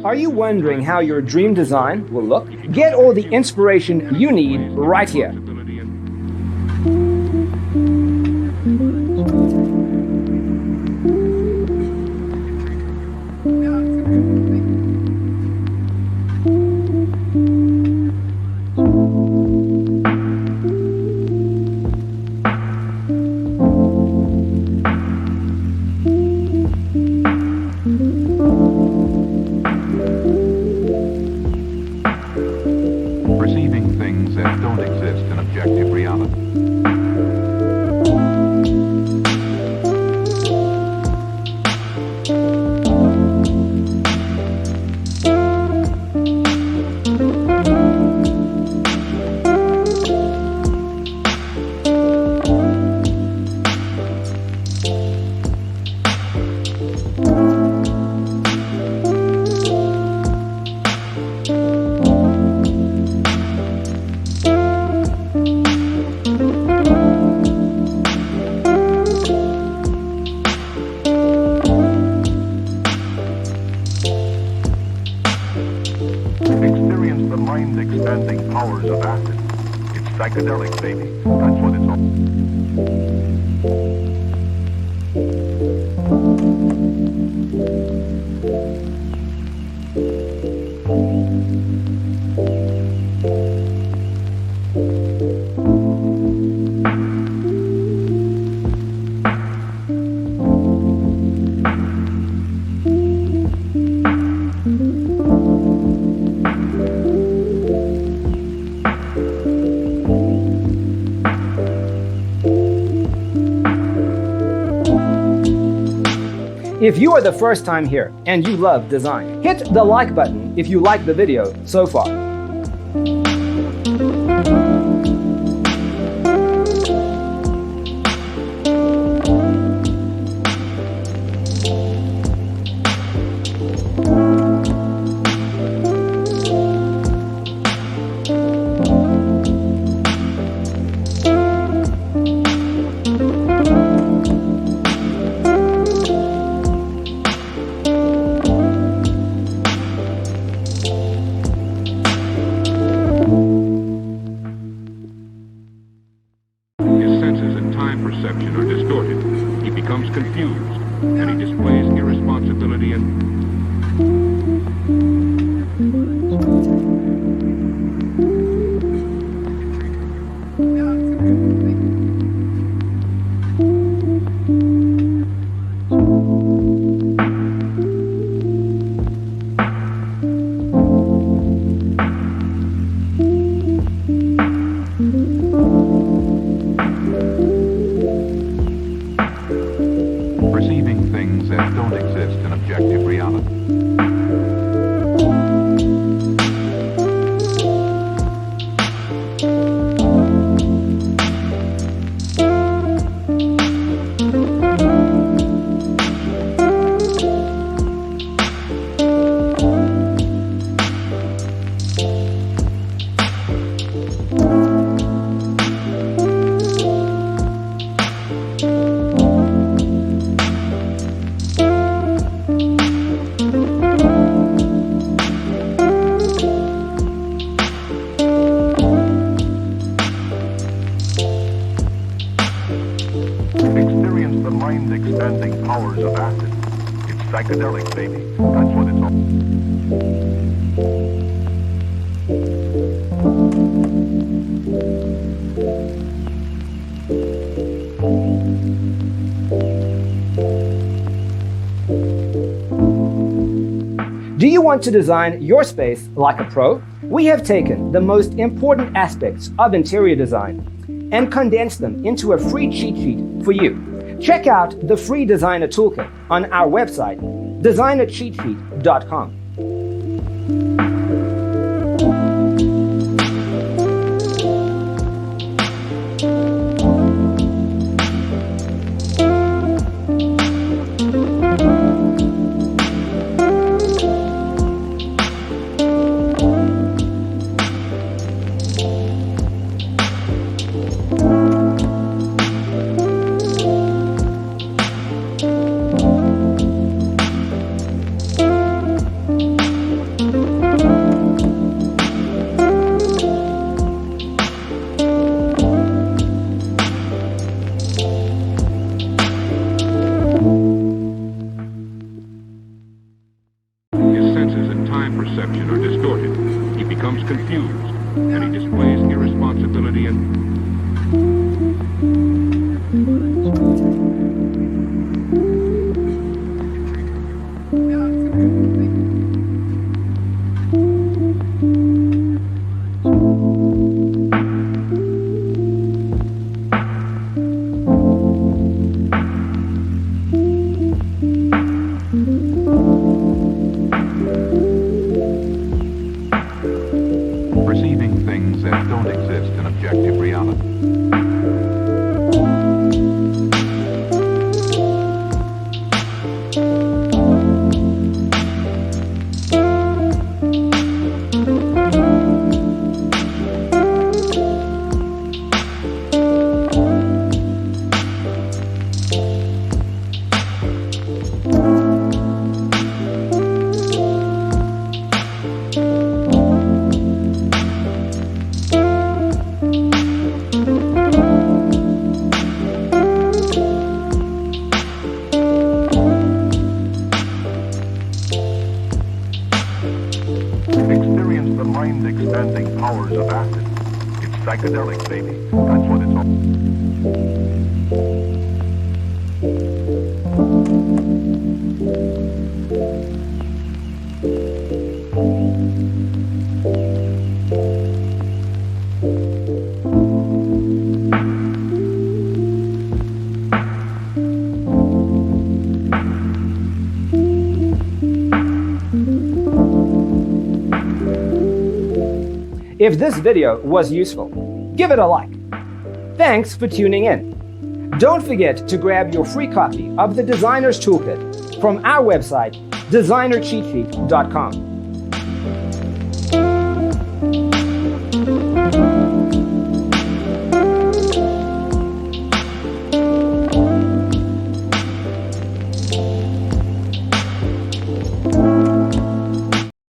Are you wondering how your dream design will look? Get all the inspiration you need right here. Perceiving things that don't exist in objective reality. Experience the mind-expanding powers of acid. It's psychedelic, baby. That's what it's all. If you are the first time here and you love design, hit the like button if you like the video so far. His senses and time perception are distorted. He becomes confused, and he displays irresponsibility and... perceiving things that don't exist in objective reality. Experience the mind-expanding powers of acid. It's psychedelic, baby. That's what it's all. Do you want to design your space like a pro? We have taken the most important aspects of interior design and condensed them into a free cheat sheet for you. Check out the free designer toolkit on our website, designercheatsheet.com. perception are distorted. He becomes confused, and he displays irresponsibility and... Perceiving things that don't exist in objective reality. Experience the mind-expanding powers of acid. It's psychedelic, baby. That's what it's all. If this video was useful, give it a like. Thanks for tuning in. Don't forget to grab your free copy of the Designer's Toolkit from our website, designercheatsheet.com.